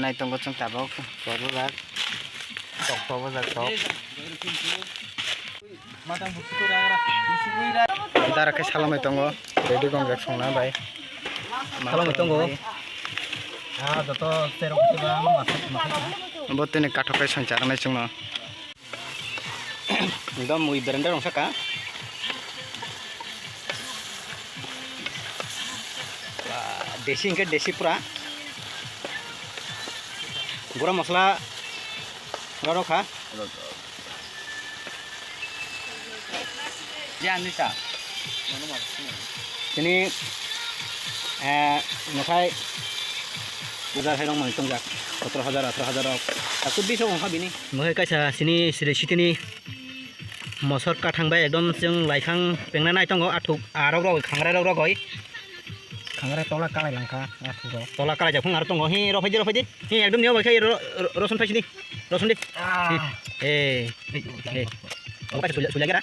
nai tongo chung tabok koru rak tok pawo jak tok matang buku ra musugui ra dara ke salamai tongo ready gong jak songna bai salamai tongo joto terok tiba botene katokai sangchar nai chungno एकदम मुई बेरेंडा रंग सका देसी इनके देसी पूरा गरम मसला रखा जानता ini makai udah helong mau hitung jak 17,000 aku bisa ngomong bini makai kaisa sini sini mosor kathangbai ekdom jeng laithang pengna nai tongo athuk arok rok khangrai rok rok khangrai tola kalai langka athuk rok tola kalai jak phung ar tongo hi ro phaidi hi ekdom niyo bakai rosun phaisi ni rosun di oke sulia sulia kira